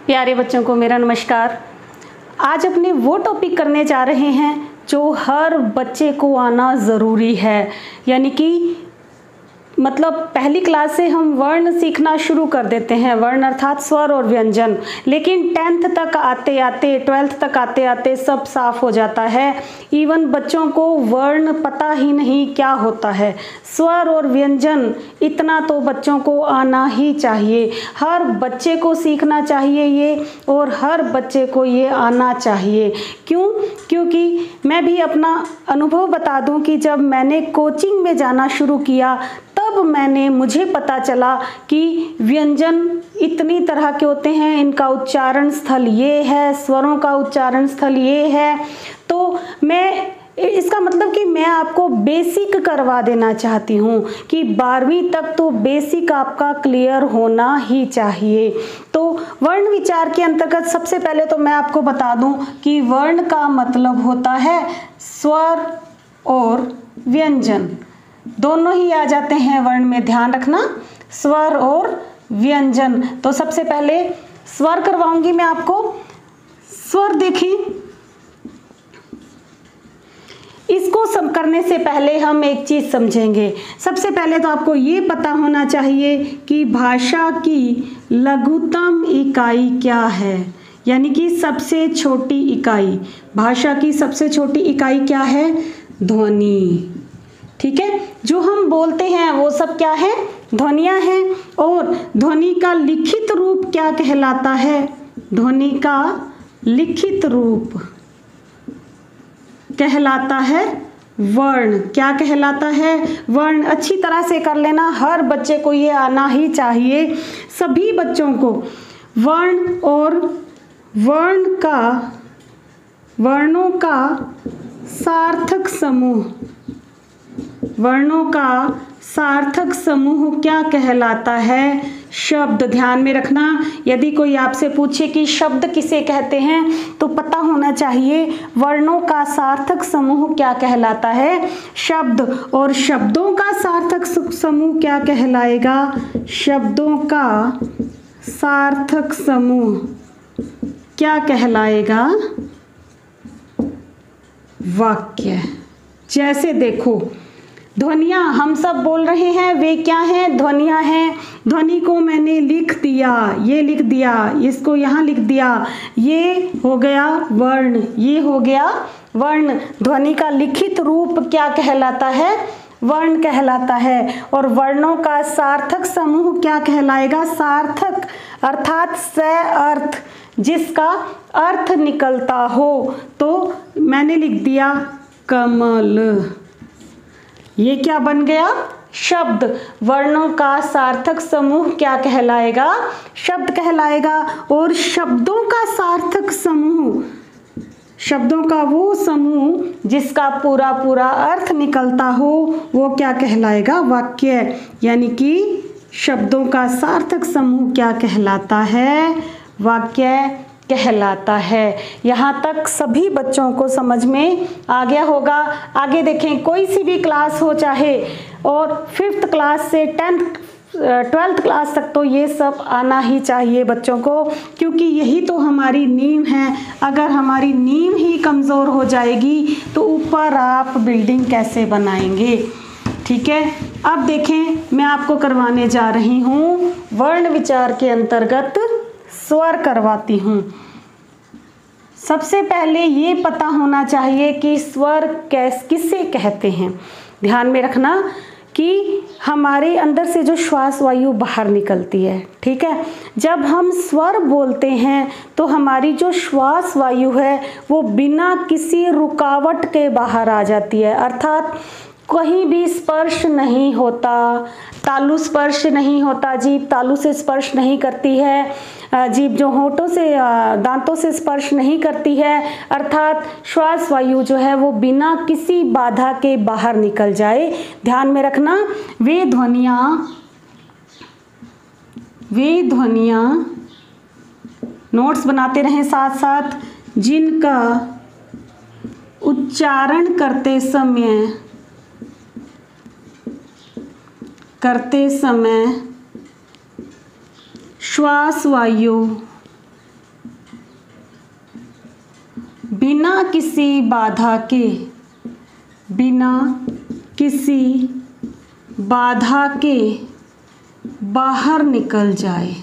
प्यारे बच्चों को मेरा नमस्कार। आज अपने वो टॉपिक करने जा रहे हैं जो हर बच्चे को आना ज़रूरी है, यानी कि मतलब पहली क्लास से हम वर्ण सीखना शुरू कर देते हैं, वर्ण अर्थात स्वर और व्यंजन, लेकिन 10th तक आते आते 12th तक आते आते सब साफ हो जाता है। इवन बच्चों को वर्ण पता ही नहीं क्या होता है। स्वर और व्यंजन इतना तो बच्चों को आना ही चाहिए, हर बच्चे को सीखना चाहिए ये, और हर बच्चे को ये आना चाहिए। क्यों? क्योंकि मैं भी अपना अनुभव बता दूं कि जब मैंने कोचिंग में जाना शुरू किया तब मुझे पता चला कि व्यंजन इतनी तरह के होते हैं, इनका उच्चारण स्थल ये है, स्वरों का उच्चारण स्थल ये है। तो इसका मतलब कि मैं आपको बेसिक करवा देना चाहती हूँ कि 12वीं तक तो बेसिक आपका क्लियर होना ही चाहिए। तो वर्ण विचार के अंतर्गत सबसे पहले तो मैं आपको बता दूं कि वर्ण का मतलब होता है स्वर और व्यंजन, दोनों ही आ जाते हैं वर्ण में, ध्यान रखना, स्वर और व्यंजन। तो सबसे पहले स्वर करवाऊंगी मैं आपको। स्वर देखिए, इसको करने से पहले हम एक चीज समझेंगे। सबसे पहले तो आपको ये पता होना चाहिए कि भाषा की लघुतम इकाई क्या है, यानी कि सबसे छोटी इकाई। भाषा की सबसे छोटी इकाई क्या है? ध्वनि। ठीक है, जो हम बोलते हैं वो सब क्या है? ध्वनियां हैं। और ध्वनि का लिखित रूप क्या कहलाता है? ध्वनि का लिखित रूप कहलाता है वर्ण। क्या कहलाता है? वर्ण। अच्छी तरह से कर लेना, हर बच्चे को ये आना ही चाहिए, सभी बच्चों को। वर्ण और वर्णों का सार्थक समूह, वर्णों का सार्थक समूह क्या कहलाता है? शब्द। ध्यान में रखना, यदि कोई आपसे पूछे कि शब्द किसे कहते हैं तो पता होना चाहिए वर्णों का सार्थक समूह क्या कहलाता है? शब्द। और शब्दों का सार्थक समूह क्या कहलाएगा? शब्दों का सार्थक समूह क्या कहलाएगा? वाक्य। जैसे देखो, ध्वनियाँ हम सब बोल रहे हैं, वे क्या हैं? ध्वनियाँ हैं। ध्वनि को मैंने लिख दिया, ये लिख दिया, इसको यहाँ लिख दिया, ये हो गया वर्ण, ये हो गया वर्ण। ध्वनि का लिखित रूप क्या कहलाता है? वर्ण कहलाता है। और वर्णों का सार्थक समूह क्या कहलाएगा? सार्थक अर्थात स अर्थ, जिसका अर्थ निकलता हो। तो मैंने लिख दिया कमल, ये क्या बन गया? शब्द। वर्णों का सार्थक समूह क्या कहलाएगा? शब्द कहलाएगा। और शब्दों का सार्थक समूह, शब्दों का वो समूह जिसका पूरा पूरा अर्थ निकलता हो, वो क्या कहलाएगा? वाक्य। यानी कि शब्दों का सार्थक समूह क्या कहलाता है? वाक्य कहलाता है। यहाँ तक सभी बच्चों को समझ में आ गया होगा। आगे देखें, कोई सी भी क्लास हो चाहे, और 5th क्लास से 12th क्लास तक तो ये सब आना ही चाहिए बच्चों को, क्योंकि यही तो हमारी नींव है। अगर हमारी नींव ही कमज़ोर हो जाएगी तो ऊपर आप बिल्डिंग कैसे बनाएंगे? ठीक है, अब देखें, मैं आपको करवाने जा रही हूँ वर्ण विचार के अंतर्गत स्वर करवाती हूँ। सबसे पहले ये पता होना चाहिए कि स्वर किसे कहते हैं। ध्यान में रखना कि हमारे अंदर से जो श्वास वायु बाहर निकलती है, ठीक है, जब हम स्वर बोलते हैं तो हमारी जो श्वास वायु है वो बिना किसी रुकावट के बाहर आ जाती है, अर्थात कहीं भी स्पर्श नहीं होता, तालु स्पर्श नहीं होता, जीभ तालु से स्पर्श नहीं करती है, जीभ जो होठों से दांतों से स्पर्श नहीं करती है, अर्थात श्वास वायु जो है वो बिना किसी बाधा के बाहर निकल जाए। ध्यान में रखना, वे ध्वनियाँ नोट्स बनाते रहें साथ साथ, जिनका उच्चारण करते समय श्वास वायु बिना किसी बाधा के, बिना किसी बाधा के बाहर निकल जाए,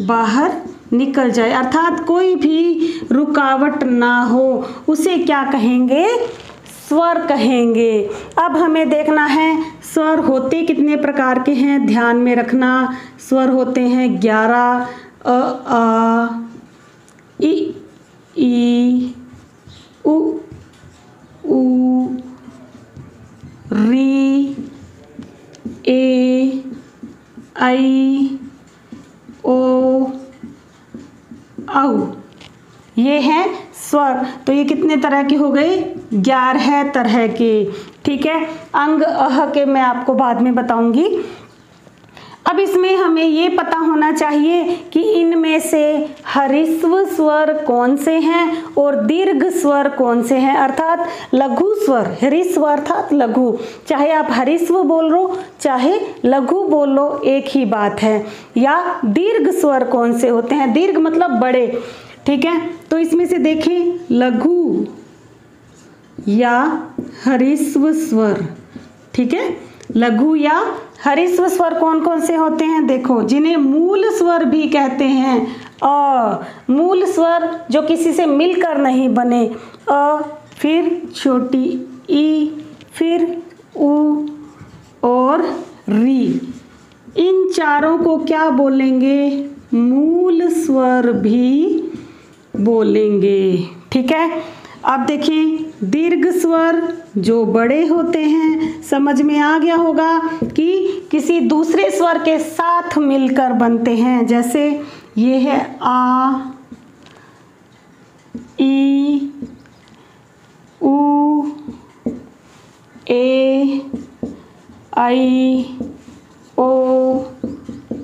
बाहर निकल जाए, अर्थात कोई भी रुकावट ना हो, उसे क्या कहेंगे? स्वर कहेंगे। अब हमें देखना है स्वर होते कितने प्रकार के हैं, ध्यान में रखना। स्वर होते हैं 11, अ आ इ ई उ ऊ री ए आई ओ औ। ये हैं स्वर। तो ये कितने तरह के हो गए? 11 तरह के। ठीक है, अंग अह के मैं आपको बाद में बताऊंगी। अब इसमें हमें ये पता होना चाहिए कि इनमें से ह्रस्व स्वर कौन से हैं और दीर्घ स्वर कौन से हैं, अर्थात लघु स्वर। ह्रस्व अर्थात लघु, चाहे आप ह्रस्व बोल लो चाहे लघु बोल लो, एक ही बात है। या दीर्घ स्वर कौन से होते हैं? दीर्घ मतलब बड़े। ठीक है, तो इसमें से देखें लघु या ह्रस्व स्वर। ठीक है, लघु या ह्रस्व स्वर कौन कौन से होते हैं? देखो, जिन्हें मूल स्वर भी कहते हैं। मूल स्वर जो किसी से मिलकर नहीं बने, अ, फिर छोटी ई, फिर उ और री, इन चारों को क्या बोलेंगे? मूल स्वर भी बोलेंगे। ठीक है, अब देखिए दीर्घ स्वर जो बड़े होते हैं, समझ में आ गया होगा कि किसी दूसरे स्वर के साथ मिलकर बनते हैं। जैसे ये है आ, ई, उ, ए, आई, ओ,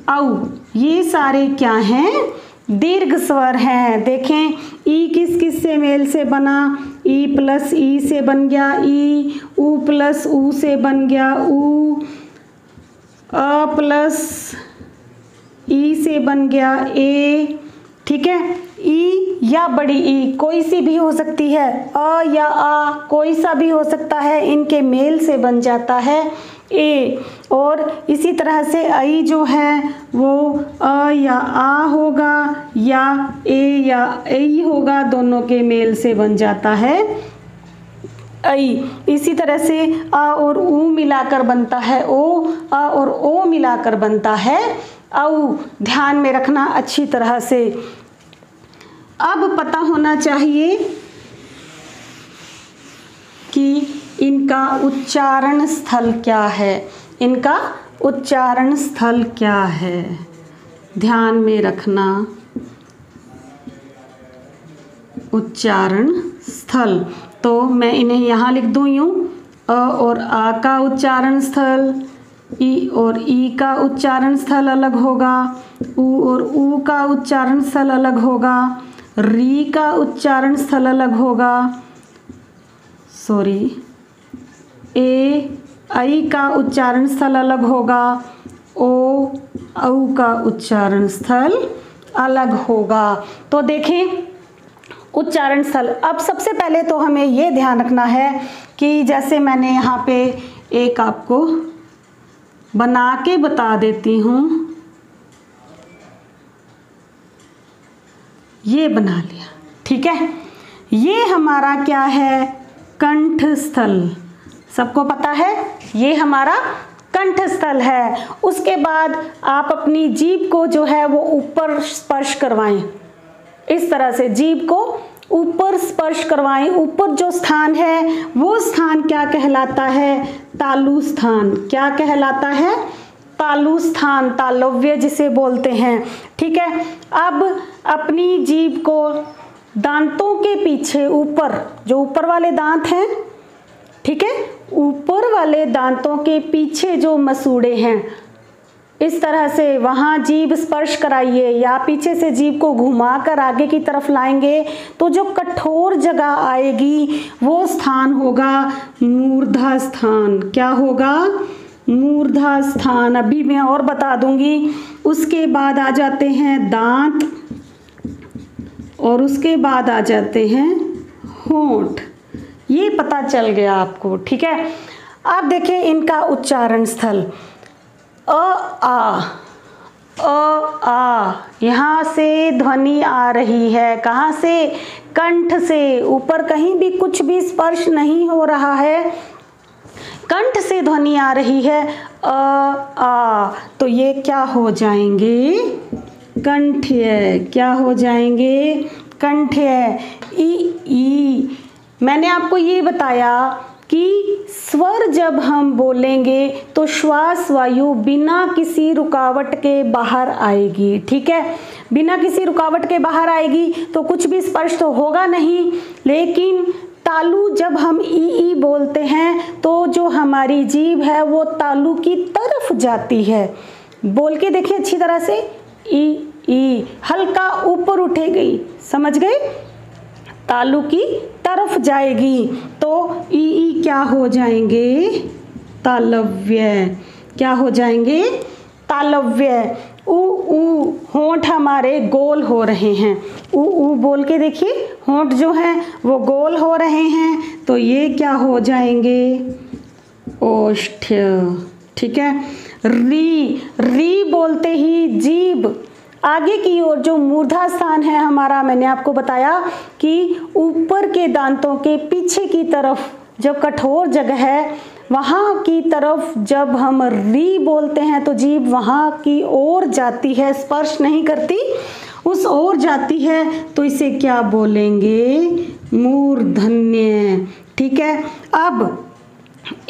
औ। ये सारे क्या हैं? दीर्घ स्वर हैं। देखें, ई किस किस से मेल से बना? ई प्लस ई से बन गया ई, उ प्लस उ से बन गया उ, अ प्लस ई से बन गया ए। ठीक है, ई या बड़ी ई कोई सी भी हो सकती है, अ या आ कोई सा भी हो सकता है, इनके मेल से बन जाता है ए। और इसी तरह से आई जो है वो अ या आ होगा या ए या ऐ होगा, दोनों के मेल से बन जाता है ऐ। इसी तरह से आ और ऊ मिलाकर बनता है ओ, आ और ओ मिलाकर बनता है औ। ध्यान में रखना अच्छी तरह से। अब पता होना चाहिए कि इनका उच्चारण स्थल क्या है। इनका उच्चारण स्थल क्या है, ध्यान में रखना। उच्चारण स्थल, तो मैं इन्हें यहाँ लिख दूँ यूँ, अ और आ का उच्चारण स्थल, ई और ई का उच्चारण स्थल अलग होगा, उ और ऊ का उच्चारण स्थल अलग होगा, री का उच्चारण स्थल अलग होगा, सॉरी ए आई का उच्चारण स्थल अलग होगा, ओ औ का उच्चारण स्थल अलग होगा। तो देखें उच्चारण स्थल। अब सबसे पहले तो हमें ये ध्यान रखना है कि जैसे मैंने यहाँ पे एक आपको बना के बता देती हूँ, ये बना लिया। ठीक है, ये हमारा क्या है? कंठ स्थल। सबको पता है ये हमारा कंठ स्थल है। उसके बाद आप अपनी जीभ को जो है वो ऊपर स्पर्श करवाएं, इस तरह से जीभ को ऊपर स्पर्श करवाएं। ऊपर जो स्थान है वो स्थान क्या कहलाता है? तालु स्थान। क्या कहलाता है? तालु स्थान, तालव्य जिसे बोलते हैं। ठीक है, अब अपनी जीभ को दांतों के पीछे ऊपर, जो ऊपर वाले दांत हैं, ठीक है, ऊपर वाले दांतों के पीछे जो मसूड़े हैं, इस तरह से वहाँ जीभ स्पर्श कराइए, या पीछे से जीभ को घुमाकर आगे की तरफ लाएंगे तो जो कठोर जगह आएगी वो स्थान होगा मूर्धा स्थान। क्या होगा? मूर्धा स्थान। अभी मैं और बता दूंगी। उसके बाद आ जाते हैं दांत और उसके बाद आ जाते हैं होंठ। ये पता चल गया आपको, ठीक है। अब देखिए इनका उच्चारण स्थल, अ आ, यहाँ से ध्वनि आ रही है, कहाँ से, कंठ से। ऊपर कहीं भी कुछ भी स्पर्श नहीं हो रहा है, कंठ से ध्वनि आ रही है, आ, तो ये क्या हो जाएंगे, कंठ्य। क्या हो जाएंगे, कंठ्य। ई। मैंने आपको ये बताया कि स्वर जब हम बोलेंगे तो श्वास वायु बिना किसी रुकावट के बाहर आएगी, ठीक है। बिना किसी रुकावट के बाहर आएगी तो कुछ भी स्पर्श तो होगा नहीं। लेकिन तालु जब हम ई बोलते हैं तो जो हमारी जीभ है वो तालु की तरफ जाती है। बोल के देखिए अच्छी तरह से, ई हल्का ऊपर उठेगी, समझ गए, तालु की तरफ जाएगी तो ई क्या हो जाएंगे, तालव्य। क्या हो जाएंगे, तालव्य। ऊ होंठ हमारे गोल हो रहे हैं, ऊ बोल के देखिए, होंठ जो हैं वो गोल हो रहे हैं तो ये क्या हो जाएंगे, ओष्ठ्य, ठीक है। री बोलते ही जीभ आगे की ओर जो मूर्धा स्थान है हमारा, मैंने आपको बताया कि ऊपर के दांतों के पीछे की तरफ जो कठोर जगह है वहाँ की तरफ जब हम री बोलते हैं तो जीभ वहाँ की ओर जाती है, स्पर्श नहीं करती, उस ओर जाती है, तो इसे क्या बोलेंगे, मूर्धन्य, ठीक है। अब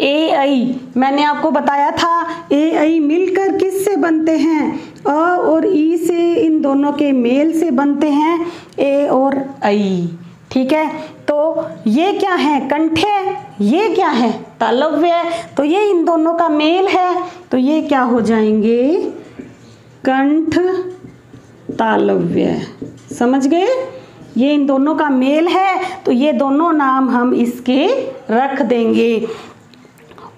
ए आई मैंने आपको बताया था, ए आई मिलकर किससे बनते हैं, अ और ई से, इन दोनों के मेल से बनते हैं ए और आई, ठीक है। तो ये क्या है, कंठ्य, ये क्या है, तालव्य, तो ये इन दोनों का मेल है तो ये क्या हो जाएंगे, कंठ तालव्य, समझ गए। ये इन दोनों का मेल है तो ये दोनों नाम हम इसके रख देंगे।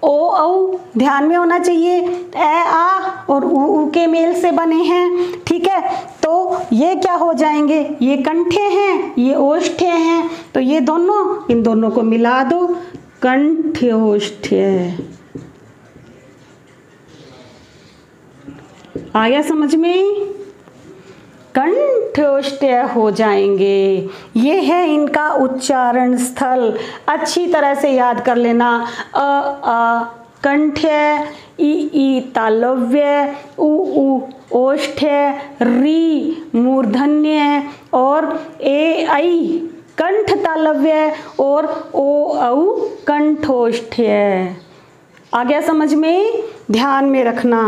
ओ औ ध्यान में होना चाहिए, ए आ और ऊ के मेल से बने हैं, ठीक है। तो ये क्या हो जाएंगे, ये कंठ्य हैं, ये ओष्ठ्य हैं, तो ये दोनों, इन दोनों को मिला दो, कंठ्योष्ठ्य। आया समझ में, कंठ्योष्ठ्य हो जाएंगे। ये है इनका उच्चारण स्थल, अच्छी तरह से याद कर लेना। आ कंठ्य, ई तालव्य, ऊ ओष्ठ्य, री मूर्धन्य और ए आई कंठ तालव्य और ओ औ कंठोष्ठ्य। आ गया समझ में, ध्यान में रखना।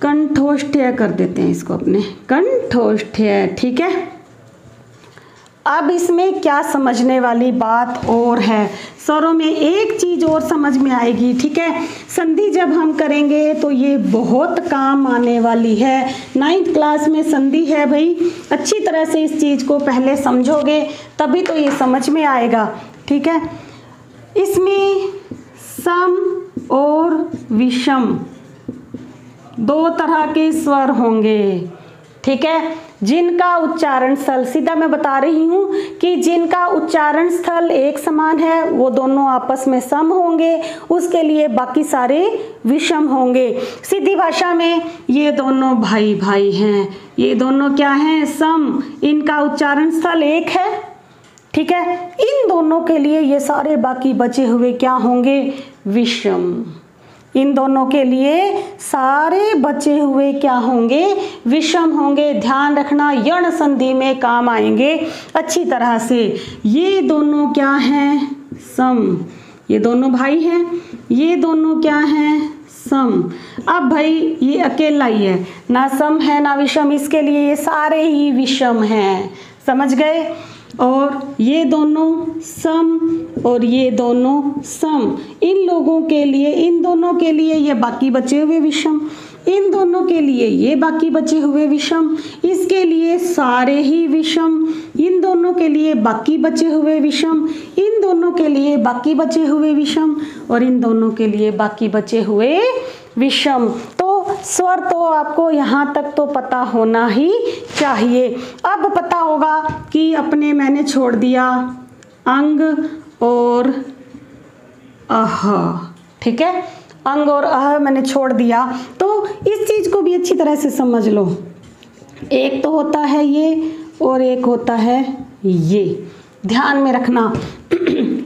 कंठोष्ठ्य कर देते हैं इसको अपने, कंठोष्ठ्य, ठीक है। अब इसमें क्या समझने वाली बात और है, स्वरों में एक चीज और समझ में आएगी, ठीक है। संधि जब हम करेंगे तो ये बहुत काम आने वाली है। 9th क्लास में संधि है भाई, अच्छी तरह से इस चीज को पहले समझोगे तभी तो ये समझ में आएगा, ठीक है। इसमें सम और विषम दो तरह के स्वर होंगे, ठीक है। जिनका उच्चारण स्थल, सीधा मैं बता रही हूँ कि जिनका उच्चारण स्थल एक समान है वो दोनों आपस में सम होंगे, उसके लिए बाकी सारे विषम होंगे। सीधी भाषा में ये दोनों भाई भाई हैं, ये दोनों क्या हैं, सम, इनका उच्चारण स्थल एक है, ठीक है। इन दोनों के लिए ये सारे बाकी बचे हुए क्या होंगे, विषम। इन दोनों के लिए सारे बचे हुए क्या होंगे, विषम होंगे। ध्यान रखना, यण संधि में काम आएंगे अच्छी तरह से। ये दोनों क्या हैं, सम, ये दोनों भाई हैं, ये दोनों क्या हैं, सम। अब भाई ये अकेला ही है, ना सम है ना विषम, इसके लिए ये सारे ही विषम हैं, समझ गए। और ये दोनों सम और ये दोनों सम, इन लोगों के लिए, इन दोनों के लिए ये बाकी बचे हुए विषम, इन दोनों के लिए ये बाकी बचे हुए विषम, इसके लिए सारे ही विषम, इन दोनों के लिए बाकी बचे हुए विषम, इन दोनों के लिए बाकी बचे हुए विषम और इन दोनों के लिए बाकी बचे हुए विषम। तो स्वर तो आपको यहाँ तक तो पता होना ही चाहिए। अब पता होगा कि अपने मैंने छोड़ दिया अंग और अह, ठीक है, अंग और अह मैंने छोड़ दिया। तो इस चीज़ को भी अच्छी तरह से समझ लो, एक तो होता है ये और एक होता है ये, ध्यान में रखना।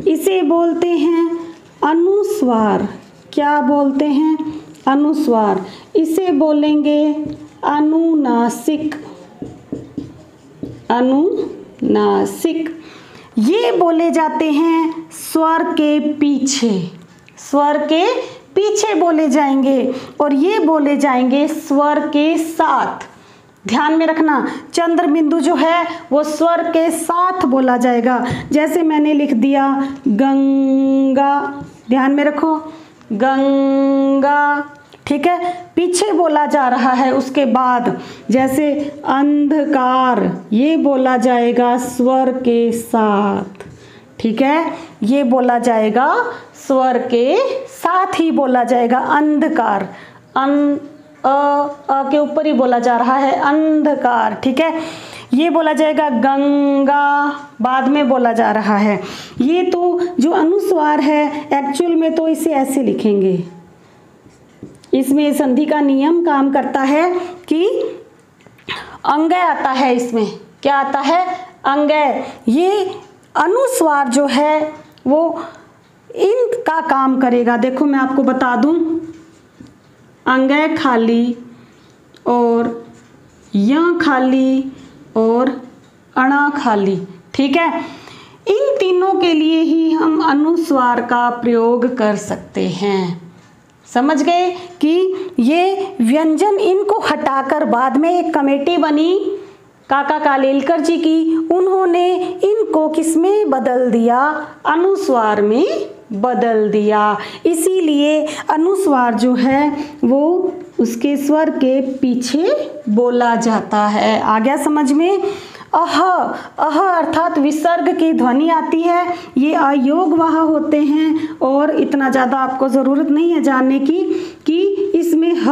इसे बोलते हैं अनुस्वार। क्या बोलते हैं? अनुस्वार। इसे बोलेंगे अनुनासिक। अनुनासिक ये बोले जाते हैं स्वर के पीछे, स्वर के पीछे बोले जाएंगे, और ये बोले जाएंगे स्वर के साथ। ध्यान में रखना, चंद्र बिंदु जो है वो स्वर के साथ बोला जाएगा। जैसे मैंने लिख दिया गंगा, ध्यान में रखो, गंगा, ठीक है, पीछे बोला जा रहा है। उसके बाद जैसे अंधकार, ये बोला जाएगा स्वर के साथ, ठीक है, ये बोला जाएगा स्वर के साथ ही बोला जाएगा। अंधकार, अ के ऊपर ही बोला जा रहा है, अंधकार, ठीक है, ये बोला जाएगा। गंगा बाद में बोला जा रहा है। ये तो जो अनुस्वार है एक्चुअल में तो इसे ऐसे लिखेंगे, इसमें संधि का नियम काम करता है कि अंगय आता है, इसमें क्या आता है? अंगय। ये अनुस्वार जो है वो इनका काम करेगा। देखो मैं आपको बता दूं, अंगय खाली और य खाली और अणा खाली, ठीक है, इन तीनों के लिए ही हम अनुस्वार का प्रयोग कर सकते हैं। समझ गए कि ये व्यंजन, इनको हटाकर बाद में एक कमेटी बनी काका कालेलकर जी की, उन्होंने इनको किसमें बदल दिया? अनुस्वार में बदल दिया। इसीलिए अनुस्वार जो है वो उसके स्वर के पीछे बोला जाता है। आ गया समझ में? अह, अह अर्थात विसर्ग की ध्वनि आती है, ये अयोगवाह होते हैं, और इतना ज़्यादा आपको ज़रूरत नहीं है जानने की कि इसमें ह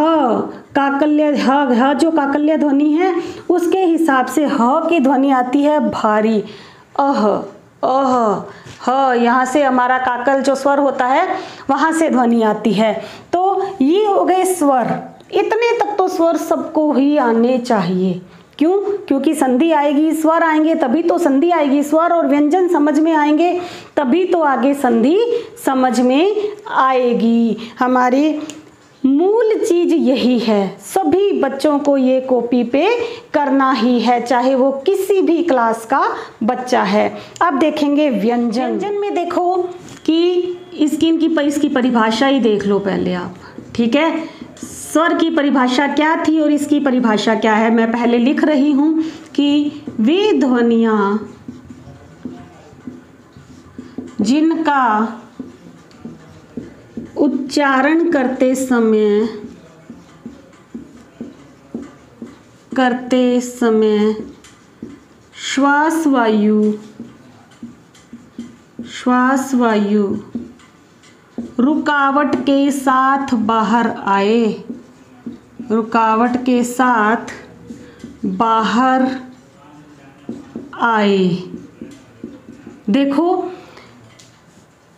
काकल्य, ह जो काकल्य ध्वनि है उसके हिसाब से ह की ध्वनि आती है भारी। अह, अह, ह, यहाँ से हमारा काकल जो स्वर होता है वहाँ से ध्वनि आती है। तो ये हो गए स्वर। इतने तक तो स्वर सबको ही आने चाहिए। क्यों? क्योंकि संधि आएगी, स्वर आएंगे तभी तो संधि आएगी। स्वर और व्यंजन समझ में आएंगे तभी तो आगे संधि समझ में आएगी। हमारी मूल चीज यही है, सभी बच्चों को ये कॉपी पे करना ही है, चाहे वो किसी भी क्लास का बच्चा है। अब देखेंगे व्यंजन। व्यंजन में देखो कि इसकी परिभाषा ही देख लो पहले आप, ठीक है। स्वर की परिभाषा क्या थी और इसकी परिभाषा क्या है, मैं पहले लिख रही हूं कि वे ध्वनियां जिनका उच्चारण करते समय श्वास वायु रुकावट के साथ बाहर आए, रुकावट के साथ बाहर आए। देखो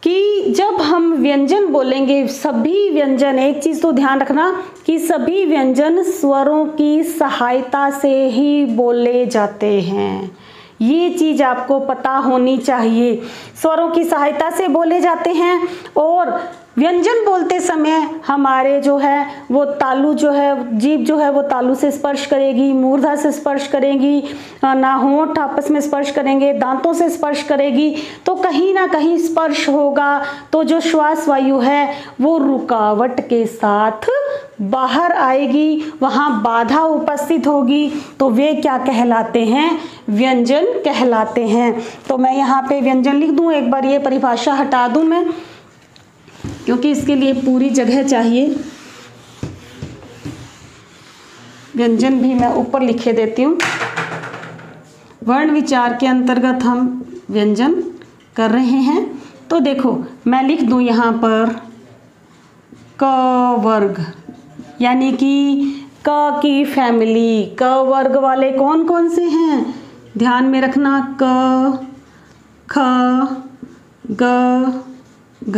कि जब हम व्यंजन बोलेंगे, सभी व्यंजन, एक चीज़ तो ध्यान रखना कि सभी व्यंजन स्वरों की सहायता से ही बोले जाते हैं। ये चीज़ आपको पता होनी चाहिए। स्वरों की सहायता से बोले जाते हैं और व्यंजन बोलते समय हमारे जो है वो तालु जो है, जीभ जो है वो तालु से स्पर्श करेगी, मूर्धा से स्पर्श करेगी, ना होंठ आपस में स्पर्श करेंगे, दांतों से स्पर्श करेगी, तो कहीं ना कहीं स्पर्श होगा। तो जो श्वास वायु है वो रुकावट के साथ बाहर आएगी, वहाँ बाधा उपस्थित होगी, तो वे क्या कहलाते हैं? व्यंजन कहलाते हैं। तो मैं यहाँ पे व्यंजन लिख दूँ, एक बार ये परिभाषा हटा दूँ मैं, क्योंकि इसके लिए पूरी जगह चाहिए। व्यंजन भी मैं ऊपर लिखे देती हूँ। वर्ण विचार के अंतर्गत हम व्यंजन कर रहे हैं। तो देखो मैं लिख दूँ यहाँ पर क वर्ग, यानी कि क की फैमिली, क वर्ग वाले कौन कौन से हैं, ध्यान में रखना, क, ख, ग, घ,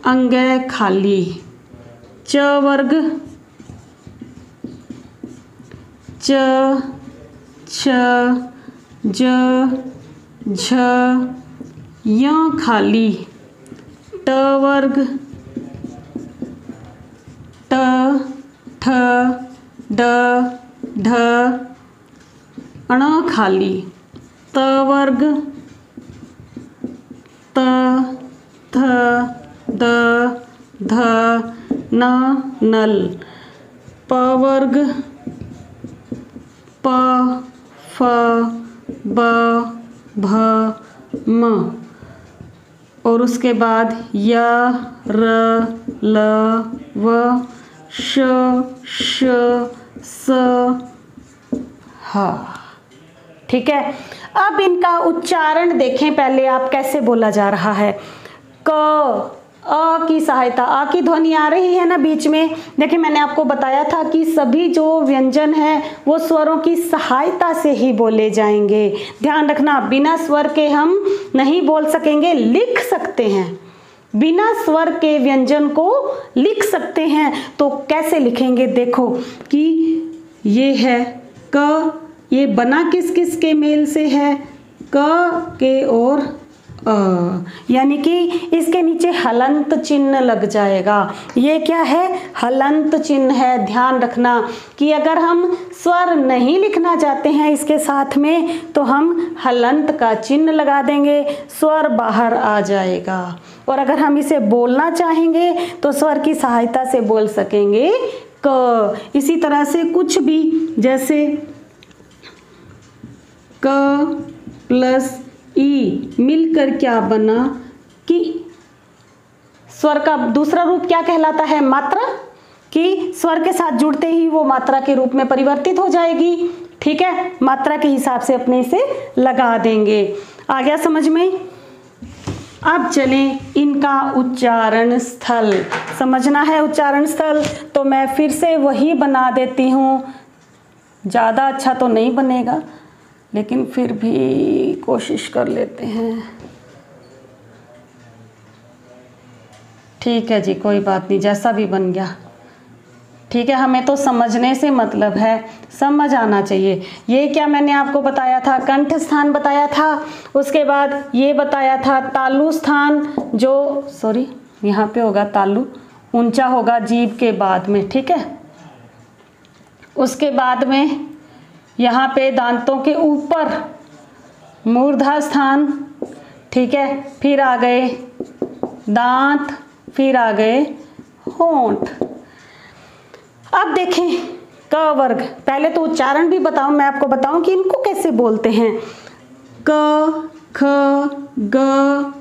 अंगै खाली। च वर्ग, च, छ, ज, झ, य खाली। ट वर्ग, ट, ठ, ड, ढ, ण खाली। त वर्ग, त, थ, द, ध, न, नल। प वर्ग, प, फ, ब, भ, म। और उसके बाद य, र, ल, व, श, श, स, ह। ठीक है, अब इनका उच्चारण देखें पहले आप कैसे बोला जा रहा है। क, अ की सहायता, आ की ध्वनि आ रही है ना बीच में। देखिए मैंने आपको बताया था कि सभी जो व्यंजन हैं वो स्वरों की सहायता से ही बोले जाएंगे। ध्यान रखना, बिना स्वर के हम नहीं बोल सकेंगे, लिख सकते हैं, बिना स्वर के व्यंजन को लिख सकते हैं। तो कैसे लिखेंगे, देखो कि ये है क, ये बना किस किस के मेल से है, क के और यानी कि इसके नीचे हलंत चिन्ह लग जाएगा। ये क्या है, हलंत चिन्ह है। ध्यान रखना कि अगर हम स्वर नहीं लिखना चाहते हैं इसके साथ में तो हम हलंत का चिन्ह लगा देंगे, स्वर बाहर आ जाएगा। और अगर हम इसे बोलना चाहेंगे तो स्वर की सहायता से बोल सकेंगे क। इसी तरह से कुछ भी, जैसे क प्लस ई मिलकर क्या बना, कि स्वर का दूसरा रूप क्या कहलाता है, मात्रा, कि स्वर के साथ जुड़ते ही वो मात्रा के रूप में परिवर्तित हो जाएगी। ठीक है, मात्रा के हिसाब से अपने से लगा देंगे। आ गया समझ में। अब चलें इनका उच्चारण स्थल समझना है। उच्चारण स्थल तो मैं फिर से वही बना देती हूँ, ज़्यादा अच्छा तो नहीं बनेगा लेकिन फिर भी कोशिश कर लेते हैं। ठीक है जी, कोई बात नहीं, जैसा भी बन गया ठीक है। हमें तो समझने से मतलब है, समझ आना चाहिए। ये क्या मैंने आपको बताया था, कंठ स्थान बताया था, उसके बाद ये बताया था तालु स्थान, जो सॉरी यहाँ पे होगा तालु, ऊंचा होगा जीभ के बाद में। ठीक है, उसके बाद में यहाँ पे दांतों के ऊपर मूर्धा स्थान। ठीक है, फिर आ गए दांत, फिर आ गए होंठ। अब देखें क वर्ग, पहले तो उच्चारण भी बताऊं, मैं आपको बताऊं कि इनको कैसे बोलते हैं। क, ख, ग,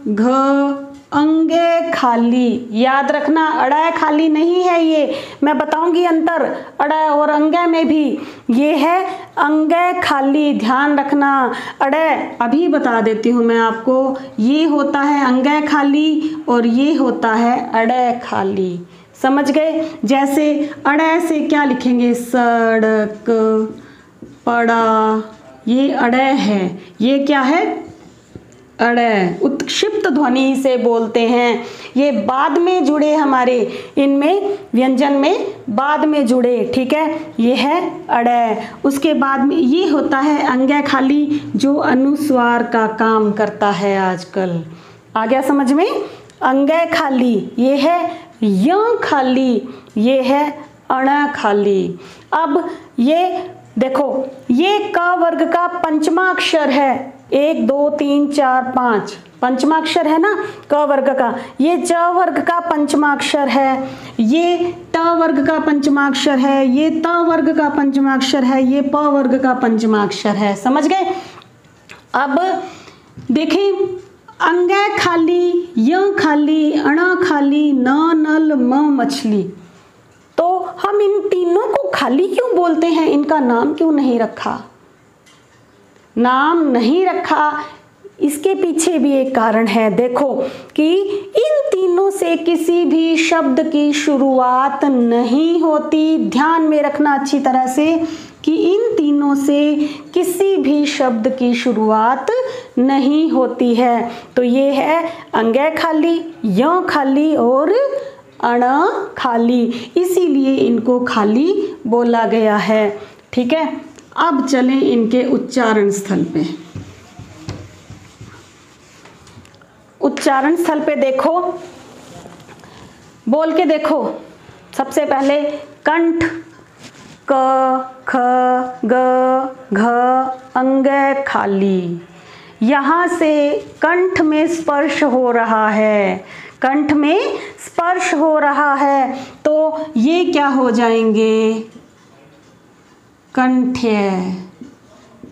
घ, अंगे खाली। याद रखना अड़य खाली नहीं है, ये मैं बताऊंगी अंतर अड़य और अंगे में भी। ये है अंगे खाली, ध्यान रखना। अड़य अभी बता देती हूँ मैं आपको, ये होता है अंगे खाली और ये होता है अड़य खाली। समझ गए। जैसे अड़य से क्या लिखेंगे, सड़क, पड़ा, ये अड़य है, ये क्या है अड़य। उत्क्षिप्त ध्वनि से बोलते हैं, ये बाद में जुड़े, हमारे इनमें व्यंजन में बाद में जुड़े। ठीक है, ये है अड़य। उसके बाद में ये होता है अंगे खाली, जो अनुस्वार का काम करता है आजकल। आ गया समझ में। अंगे खाली ये है य खाली, ये है अण खाली। अब ये देखो, ये क वर्ग का पंचमा अक्षर है, 1 2 3 4 5 पंचमा अक्षर है ना क वर्ग का। ये च वर्ग का पंचमा अक्षर है, ये ट वर्ग का पंचमा अक्षर है, ये त वर्ग का पंचमा अक्षर है, ये प वर्ग का पंचमा अक्षर है। समझ गए। अब देखें, अंगे खाली, य खाली, अण खाली, न नल, म मछली। तो हम इन तीनों को खाली क्यों बोलते हैं, इनका नाम क्यों नहीं रखा? नाम नहीं रखा इसके पीछे भी एक कारण है। देखो कि इन तीनों से किसी भी शब्द की शुरुआत नहीं होती। ध्यान में रखना अच्छी तरह से कि इन तीनों से किसी भी शब्द की शुरुआत नहीं होती है। तो ये है अंगै खाली, य खाली और अण खाली, इसीलिए इनको खाली बोला गया है। ठीक है, अब चलें इनके उच्चारण स्थल पे। उच्चारण स्थल पे देखो, बोल के देखो। सबसे पहले कंठ, क ख ग घ अंगै खाली। यहाँ से कंठ में स्पर्श हो रहा है, कंठ में स्पर्श हो रहा है, तो ये क्या हो जाएंगे? कंठ्य।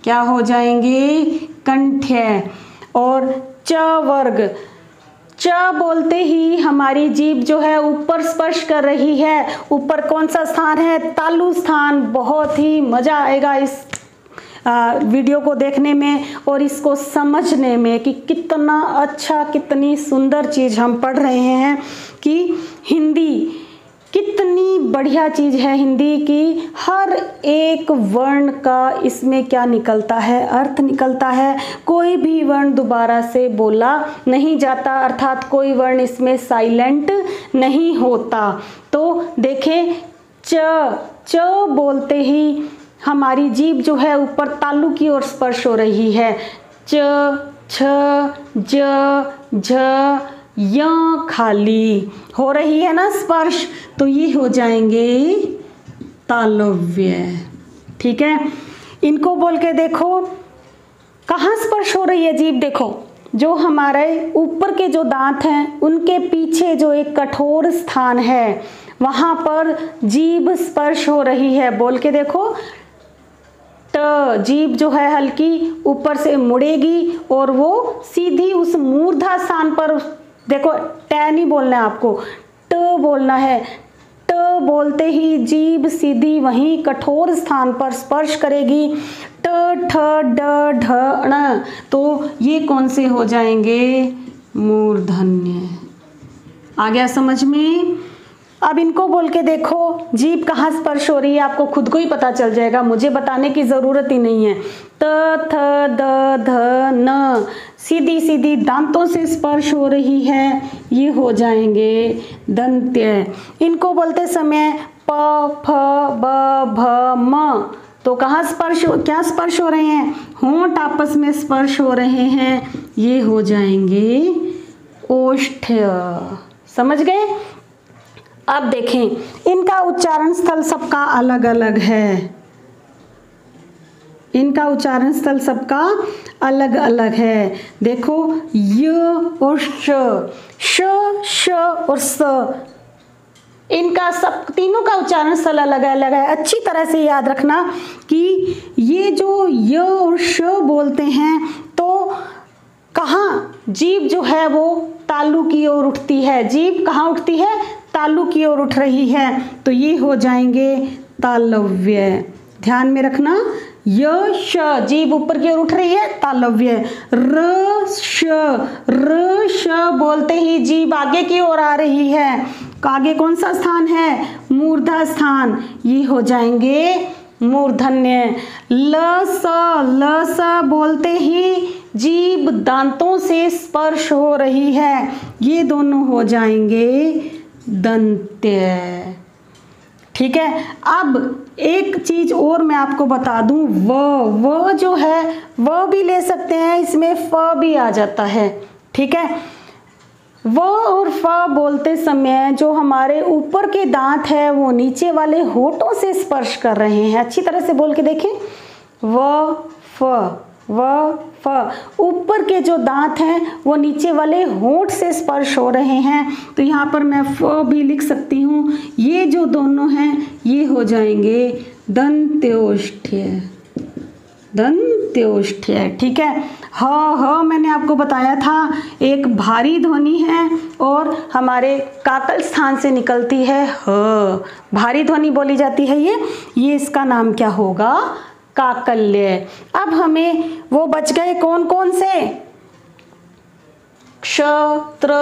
क्या हो जाएंगे? कंठ्य। और च वर्ग, च बोलते ही हमारी जीभ जो है ऊपर स्पर्श कर रही है। ऊपर कौन सा स्थान है? तालु स्थान। बहुत ही मज़ा आएगा इस वीडियो को देखने में और इसको समझने में कि कितना अच्छा, कितनी सुंदर चीज़ हम पढ़ रहे हैं कि हिंदी कितनी बढ़िया चीज़ है। हिंदी की हर एक वर्ण का इसमें क्या निकलता है? अर्थ निकलता है। कोई भी वर्ण दोबारा से बोला नहीं जाता, अर्थात कोई वर्ण इसमें साइलेंट नहीं होता। तो देखें, च बोलते ही हमारी जीभ जो है ऊपर तालु की ओर स्पर्श हो रही है। च, छ, ज, झ, य खाली हो रही है ना स्पर्श, तो ये हो जाएंगे तालव्य। ठीक है, इनको बोल के देखो कहाँ स्पर्श हो रही है जीभ। देखो, जो हमारे ऊपर के जो दांत हैं उनके पीछे जो एक कठोर स्थान है वहाँ पर जीभ स्पर्श हो रही है। बोल के देखो, ट, जीभ जो है हल्की ऊपर से मुड़ेगी और वो सीधी उस मूर्धा स्थान पर, देखो ट नहीं बोलना है आपको, ट बोलना है। ट बोलते ही जीभ सीधी वहीं कठोर स्थान पर स्पर्श करेगी। ट, ठ, ड, ढ, ण, तो ये कौन से हो जाएंगे? मूर्धन्य। आ गया समझ में? अब इनको बोल के देखो, जीभ कहाँ स्पर्श हो रही है आपको खुद को ही पता चल जाएगा, मुझे बताने की ज़रूरत ही नहीं है। त, थ, द, ध, न, सीधी सीधी दांतों से स्पर्श हो रही है, ये हो जाएंगे दंत्य। इनको बोलते समय प, फ, ब, भ, म, तो कहाँ स्पर्श, क्या स्पर्श हो रहे हैं? होंठ आपस में स्पर्श हो रहे हैं, ये हो जाएंगे ओष्ठ्य। समझ गए? अब देखें, इनका उच्चारण स्थल सबका अलग अलग है। इनका उच्चारण स्थल सबका अलग अलग है। देखो, य और श, श और स, इनका सब तीनों का उच्चारण स्थल अलग अलग है। अच्छी तरह से याद रखना कि ये जो य और श बोलते हैं तो कहाँ जीभ जो है वो तालु की ओर उठती है। जीभ कहाँ उठती है? तालु की ओर उठ रही है, तो ये हो जाएंगे तालव्य। ध्यान में रखना, य श, जीभ ऊपर की ओर उठ रही है, तालव्य। र श बोलते ही जीभ आगे की ओर आ रही है। आगे कौन सा स्थान है? मूर्धा स्थान, ये हो जाएंगे मूर्धन्य। ल स बोलते ही जीभ दांतों से स्पर्श हो रही है, ये दोनों हो जाएंगे दंत्य। ठीक है, अब एक चीज और मैं आपको बता दूं, व जो है व भी ले सकते हैं, इसमें फ भी आ जाता है। ठीक है, व और फ बोलते समय जो हमारे ऊपर के दांत है वो नीचे वाले होठों से स्पर्श कर रहे हैं। अच्छी तरह से बोल के देखें, व फ, ऊपर के जो दांत हैं वो नीचे वाले होंठ से स्पर्श हो रहे हैं, तो यहाँ पर मैं फ भी लिख सकती हूँ। ये जो दोनों हैं ये हो जाएंगे दंत्योष्ठ्य। दंत्योष्ठ्य। ठीक है, ह मैंने आपको बताया था एक भारी ध्वनि है और हमारे काकल स्थान से निकलती है ह, भारी ध्वनि बोली जाती है ये इसका नाम क्या होगा? काकल्य। अब हमें वो बच गए कौन कौन से? क्ष, त्र,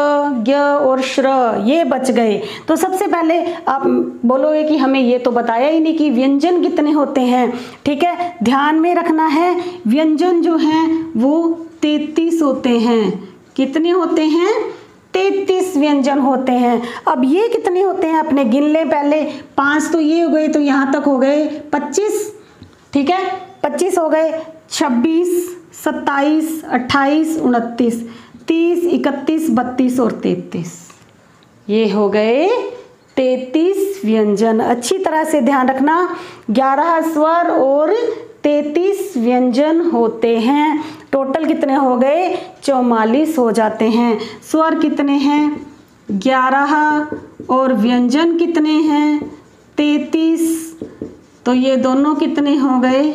ज्ञ और श्र ये बच गए। तो सबसे पहले आप बोलोगे कि हमें ये तो बताया ही नहीं कि व्यंजन कितने होते हैं। ठीक है, ध्यान में रखना है व्यंजन जो हैं वो 33 होते हैं। कितने होते हैं? 33 व्यंजन होते हैं। अब ये कितने होते हैं अपने गिन लें पहले। 5 तो ये हो गए, तो यहाँ तक हो गए 25। ठीक है, 25 हो गए, 26, 27, 28, 29, 30, 31, 32 और 33। ये हो गए 33 व्यंजन। अच्छी तरह से ध्यान रखना, 11 स्वर और 33 व्यंजन होते हैं। टोटल कितने हो गए? 44 हो जाते हैं। स्वर कितने हैं? 11 और व्यंजन कितने हैं? 33। तो ये दोनों कितने हो गए?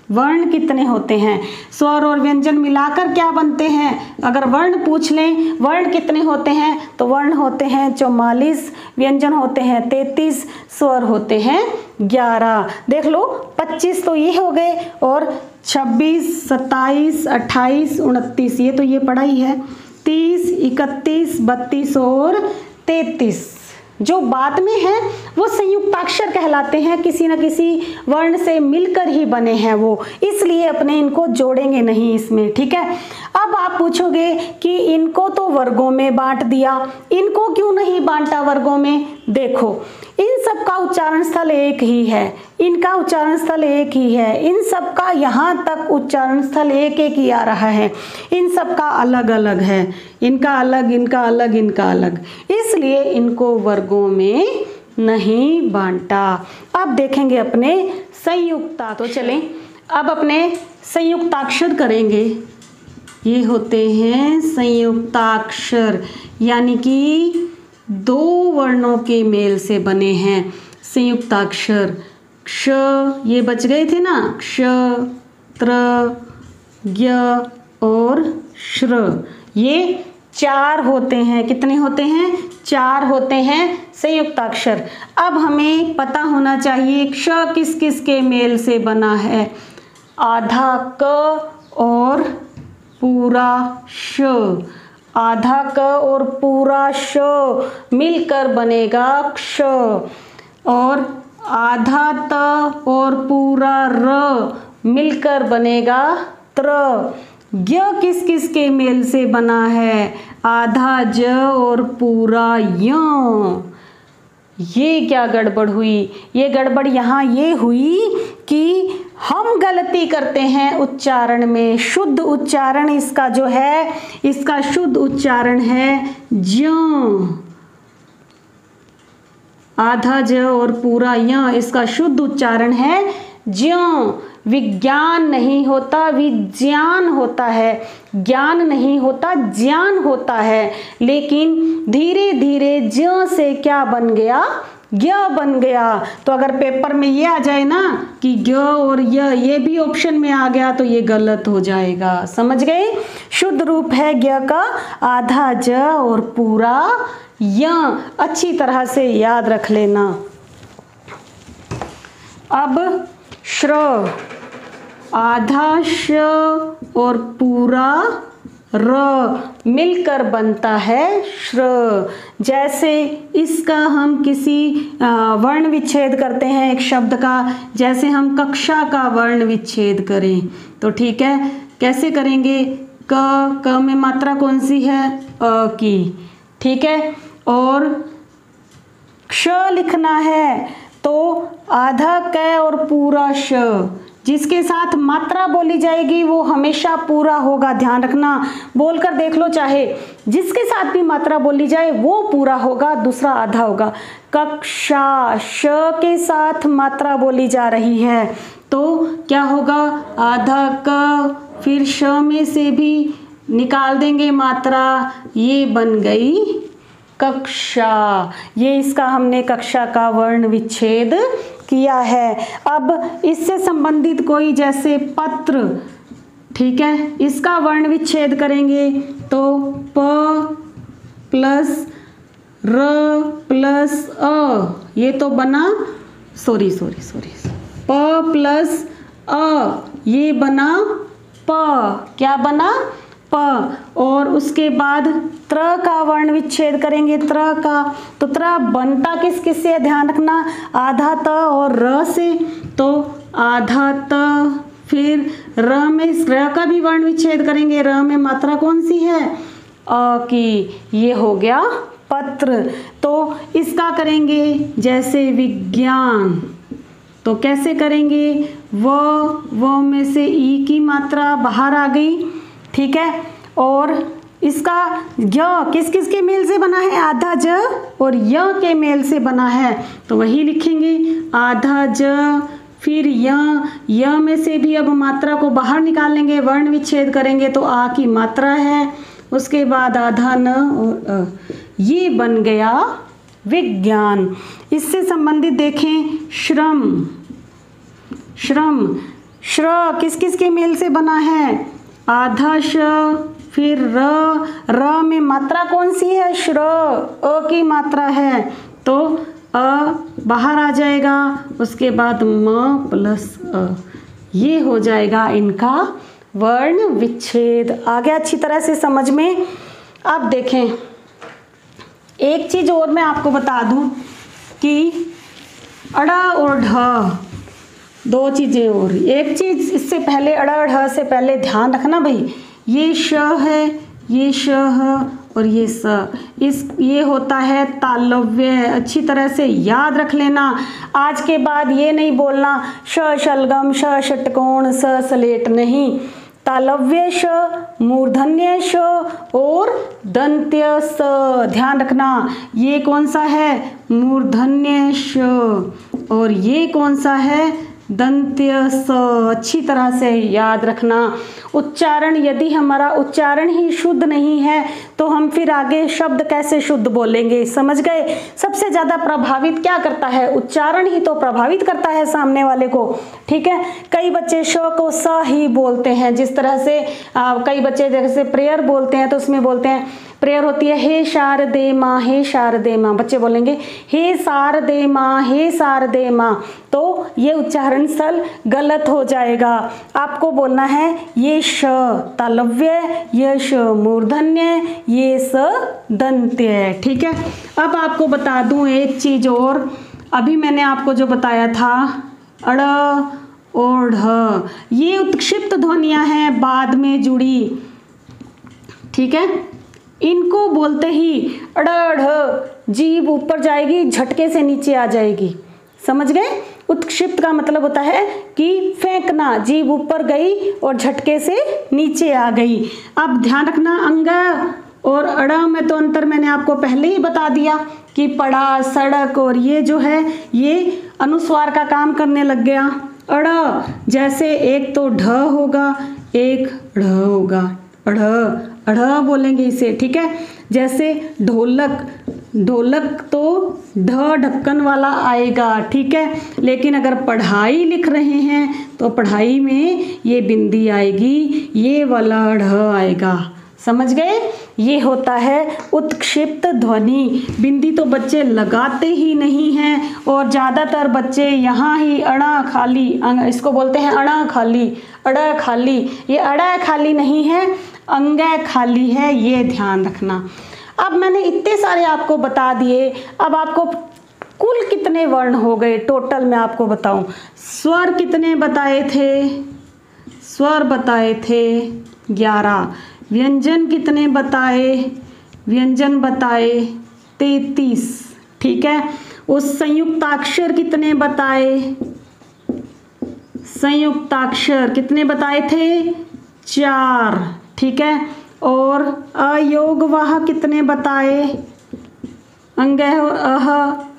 वर्ण कितने होते हैं? स्वर और व्यंजन मिलाकर क्या बनते हैं? अगर वर्ण पूछ लें वर्ण कितने होते हैं, तो वर्ण होते हैं 44, व्यंजन होते हैं 33, स्वर होते हैं 11। देख लो, 25 तो ये हो गए और 26, 27, 28, 29 ये तो ये पढ़ा ही है, 30, 31, 32 और 33। जो बाद में हैं वो संयुक्ताक्षर कहलाते हैं, किसी न किसी वर्ण से मिलकर ही बने हैं वो, इसलिए अपने इनको जोड़ेंगे नहीं इसमें। ठीक है, अब आप पूछोगे कि इनको तो वर्गों में बांट दिया, इनको क्यों नहीं बांटा वर्गों में? देखो, इन सब का उच्चारण स्थल एक ही है, इनका उच्चारण स्थल एक ही है, इन सब का यहाँ तक उच्चारण स्थल एक एक ही आ रहा है, इन सब का अलग अलग है, इनका अलग, इनका अलग, इनका अलग, इसलिए इनको वर्गों में नहीं बांटा। अब देखेंगे अपने संयुक्ता। तो चलें अब अपने संयुक्ताक्षर करेंगे। ये होते हैं संयुक्ताक्षर, यानी कि 2 वर्णों के मेल से बने हैं संयुक्ताक्षर। क्ष ये बच गए थे ना, क्ष, त्र, ज्ञ और श्र, ये 4 होते हैं। कितने होते हैं? 4 होते हैं संयुक्ताक्षर। अब हमें पता होना चाहिए क्ष किस किस के मेल से बना है। आधा क और पूरा श, आधा क और पूरा श मिलकर बनेगा क्ष, और आधा त और पूरा र मिलकर बनेगा त्र। ज्ञ किस किस के मेल से बना है? आधा ज और पूरा य। ये क्या गड़बड़ हुई? ये गड़बड़ यहाँ ये हुई कि हम गलती करते हैं उच्चारण में। शुद्ध उच्चारण इसका जो है, इसका शुद्ध उच्चारण है ज्यों। आधा ज और पूरा य, इसका शुद्ध उच्चारण है ज्यों। विज्ञान नहीं होता, विज्ञान होता है। ज्ञान नहीं होता, ज्ञान होता है। लेकिन धीरे धीरे ज्यों से क्या बन गया? ज्ञ बन गया। तो अगर पेपर में ये आ जाए ना कि ज्ञ और ये भी ऑप्शन में आ गया तो ये गलत हो जाएगा। समझ गए? शुद्ध रूप है ज्ञ का आधा ज और पूरा य। अच्छी तरह से याद रख लेना। अब श्र, आधा श और पूरा र मिलकर बनता है श्र। जैसे इसका हम किसी वर्ण विच्छेद करते हैं एक शब्द का, जैसे हम कक्षा का वर्ण विच्छेद करें तो ठीक है, कैसे करेंगे? क में मात्रा कौन सी है? अ की। ठीक है, और क्ष लिखना है तो आधा क और पूरा श, जिसके साथ मात्रा बोली जाएगी वो हमेशा पूरा होगा। ध्यान रखना, बोलकर देख लो, चाहे जिसके साथ भी मात्रा बोली जाए वो पूरा होगा, दूसरा आधा होगा। कक्षा, श के साथ मात्रा बोली जा रही है तो क्या होगा? आधा क, फिर श में से भी निकाल देंगे मात्रा, ये बन गई कक्षा। ये इसका हमने कक्षा का वर्ण विच्छेद किया है। अब इससे संबंधित कोई जैसे पत्र, ठीक है, इसका वर्ण विच्छेद करेंगे तो प प्लस र प्लस अ, ये तो बना सॉरी प प्लस अ, ये बना प। क्या बना? और उसके बाद त्र का वर्ण विच्छेद करेंगे, त्र का। तो त्र बनता किस किस से, ध्यान रखना, आधा त और र से। तो आधा त, फिर र में र का भी वर्ण विच्छेद करेंगे, र में मात्रा कौन सी है, अ की। ये हो गया पत्र। तो इसका करेंगे जैसे विज्ञान, तो कैसे करेंगे, वो में से ई की मात्रा बाहर आ गई, ठीक है। और इसका य किस किस के मेल से बना है, आधा ज और य के मेल से बना है, तो वही लिखेंगे आधा ज। फिर य में से भी अब मात्रा को बाहर निकाल लेंगे, वर्ण विच्छेद करेंगे तो आ की मात्रा है, उसके बाद आधा न और अ। ये बन गया विज्ञान। इससे संबंधित देखें श्रम, श्रम, श्र किस किस के मेल से बना है, आधा श, फिर र में मात्रा कौन सी है, श्र, अ की मात्रा है, तो अ बाहर आ जाएगा, उसके बाद म प्लस अ। ये हो जाएगा इनका वर्ण विच्छेद। आ गया अच्छी तरह से समझ में। अब देखें एक चीज और मैं आपको बता दूं कि अड़ा और ढ, दो चीजें और। एक चीज इससे पहले, अड़ा ढ से पहले ध्यान रखना भाई, ये श है, ये श है और ये स, ये होता है तालव्य। अच्छी तरह से याद रख लेना। आज के बाद ये नहीं बोलना श शलगम, श षटकोण, स सलेट, नहीं। तालव्य श, मूर्धन्य श और दंत्य स, ध्यान रखना। ये कौन सा है, मूर्धन्य श, और ये कौन सा है, दंत्य स। अच्छी तरह से याद रखना। उच्चारण, यदि हमारा उच्चारण ही शुद्ध नहीं है तो हम फिर आगे शब्द कैसे शुद्ध बोलेंगे, समझ गए। सबसे ज़्यादा प्रभावित क्या करता है, उच्चारण ही तो प्रभावित करता है सामने वाले को, ठीक है। कई बच्चे श को स ही बोलते हैं, जिस तरह से कई बच्चे जैसे प्रेयर बोलते हैं तो उसमें बोलते हैं, प्रेयर होती है हे शारदे माँ, हे शारदे माँ, बच्चे बोलेंगे हे शारदे माँ, हे शारदे माँ, तो ये उच्चारण सल गलत हो जाएगा। आपको बोलना है ये श तालव्य, ये श मूर्धन्य, ये स दंत्य, ठीक है। अब आपको बता दूं एक चीज और, अभी मैंने आपको जो बताया था अड़ और ढ, ये उत्क्षिप्त ध्वनियां हैं बाद में जुड़ी, ठीक है। इनको बोलते ही अड़, जीभ ऊपर जाएगी, झटके से नीचे आ जाएगी, समझ गए। उत्क्षिप्त का मतलब होता है कि फेंकना, जीभ ऊपर गई और झटके से नीचे आ गई। अब ध्यान रखना, अंग और अड़ में तो अंतर मैंने आपको पहले ही बता दिया कि पड़ा, सड़क, और ये जो है ये अनुस्वार का काम करने लग गया। अड़ जैसे एक तो ढ होगा, एक ढ़ होगा, अढ़, अढ़ बोलेंगे इसे, ठीक है। जैसे ढोलक, ढोलक तो ढ ढक्कन वाला आएगा, ठीक है। लेकिन अगर पढ़ाई लिख रहे हैं तो पढ़ाई में ये बिंदी आएगी, ये वाला ढ आएगा, समझ गए। ये होता है उत्क्षिप्त ध्वनि। बिंदी तो बच्चे लगाते ही नहीं हैं, और ज़्यादातर बच्चे यहाँ ही अड़ा खाली, इसको बोलते हैं अड़ा खाली, अड़ा खाली। ये अड़ा खाली नहीं है, अंगै खाली है, ये ध्यान रखना। अब मैंने इतने सारे आपको बता दिए, अब आपको कुल कितने वर्ण हो गए टोटल मैं आपको बताऊं। स्वर कितने बताए थे, स्वर बताए थे 11, व्यंजन कितने बताए, व्यंजन बताए 33, ठीक है। उस संयुक्ताक्षर कितने बताए, संयुक्ताक्षर कितने बताए थे 4, ठीक है। और अयोगवाह कितने बताए, अंग और अह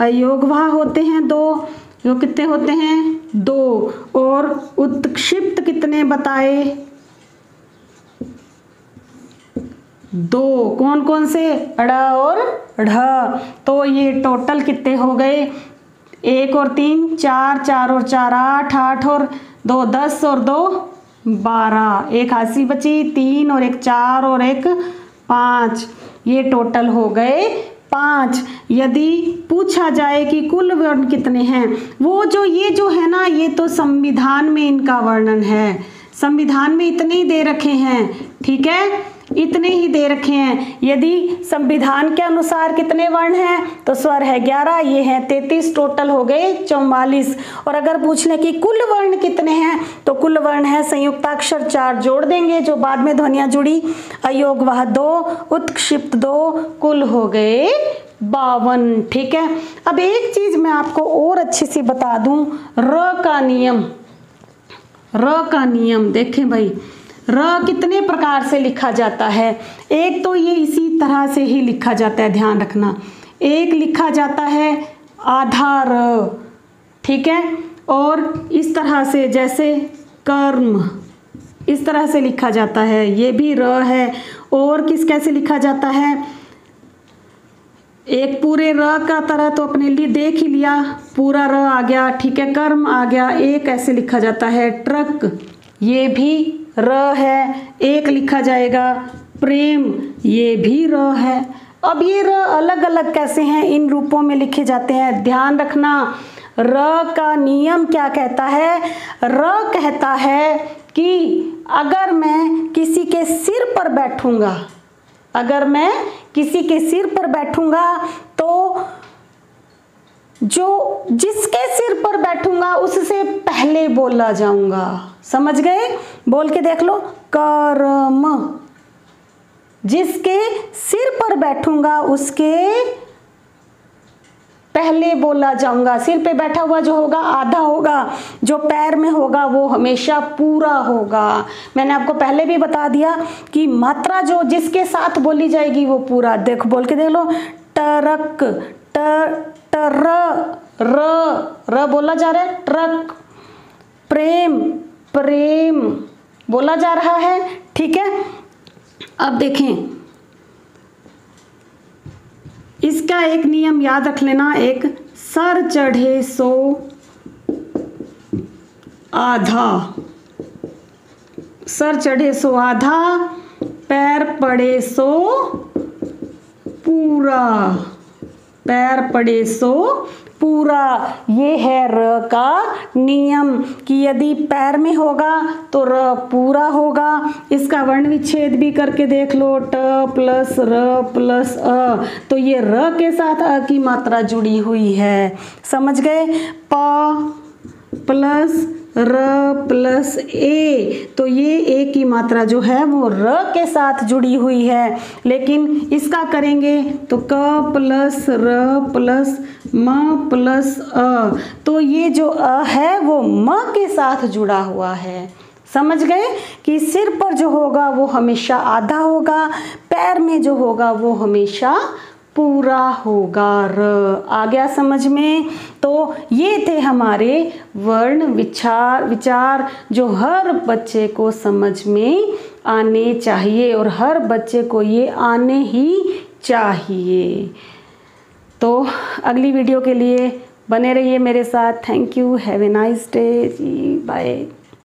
अयोगवाह होते हैं 2, जो कितने होते हैं 2। और उत्क्षिप्त कितने बताए 2, कौन कौन से, अड़ और ढ। तो ये टोटल कितने हो गए, 1 और 3 4, 4 और 4 8, 8 और 2 10 और 2 12, एक हासी बची, 3 और 1 4 और 1 5, ये टोटल हो गए 5। यदि पूछा जाए कि कुल वर्ण कितने हैं, वो जो ये जो है ना, ये तो संविधान में इनका वर्णन है, संविधान में इतने ही दे रखे हैं, ठीक है। इतने ही दे रखे हैं। यदि संविधान के अनुसार कितने वर्ण हैं तो स्वर है 11, ये हैं 33, टोटल हो गए 44। और अगर पूछ लें कि कुल वर्ण कितने हैं तो कुल वर्ण है संयुक्ताक्षर 4 जोड़ देंगे जो बाद में ध्वनियां जुड़ी, अयोगवाह 2, उत्क्षिप्त 2, कुल हो गए 52। ठीक है, अब एक चीज मैं आपको और अच्छी सी बता दूं, र का नियम। र का नियम देखें भाई, र कितने प्रकार से लिखा जाता है। एक तो ये इसी तरह से ही लिखा जाता है, ध्यान रखना। एक लिखा जाता है आधा र, ठीक है, और इस तरह से जैसे कर्म, इस तरह से लिखा जाता है, ये भी र है। और किस कैसे लिखा जाता है, एक पूरे र का तरह तो अपने लिए देख ही लिया, पूरा र आ गया, ठीक है, कर्म आ गया। एक ऐसे लिखा जाता है ट्रक, ये भी र है। एक लिखा जाएगा प्रेम, ये भी र है। अब ये र अलग अलग कैसे हैं, इन रूपों में लिखे जाते हैं। ध्यान रखना, र का नियम क्या कहता है, र कहता है कि अगर मैं किसी के सिर पर बैठूंगा, अगर मैं किसी के सिर पर बैठूंगा तो जो जिसके सिर पर बैठूंगा उससे पहले बोला जाऊंगा। समझ गए, बोल के देख लो, कर्म, जिसके सिर पर बैठूंगा उसके पहले बोला जाऊंगा। सिर पे बैठा हुआ जो होगा आधा होगा, जो पैर में होगा वो हमेशा पूरा होगा। मैंने आपको पहले भी बता दिया कि मात्रा जो जिसके साथ बोली जाएगी वो पूरा। देखो बोल के देख लो, टरक, टर, र बोला जा रहा है, ट्रक। प्रेम, प्रेम बोला जा रहा है, ठीक है। अब देखें, इसका एक नियम याद रख लेना, एक सर चढ़े सो आधा, सर चढ़े सो आधा, पैर पड़े सो पूरा, पैर पड़े सो पूरा। ये है र का नियम कि यदि पैर में होगा तो र पूरा होगा। इसका वर्ण विच्छेद भी करके देख लो, ट प्लस र प्लस अ, तो ये र के साथ अ की मात्रा जुड़ी हुई है। समझ गए, प प्लस र प्लस ए, तो ये ए की मात्रा जो है वो र के साथ जुड़ी हुई है। लेकिन इसका करेंगे तो क प्लस र प्लस म प्लस अ, तो ये जो अ है वो म के साथ जुड़ा हुआ है। समझ गए कि सिर पर जो होगा वो हमेशा आधा होगा, पैर में जो होगा वो हमेशा पूरा होगा। र आ गया समझ में। तो ये थे हमारे वर्ण विचार जो हर बच्चे को समझ में आने चाहिए और हर बच्चे को ये आने ही चाहिए। तो अगली वीडियो के लिए बने रहिए मेरे साथ। Thank you, have a nice day जी, बाय।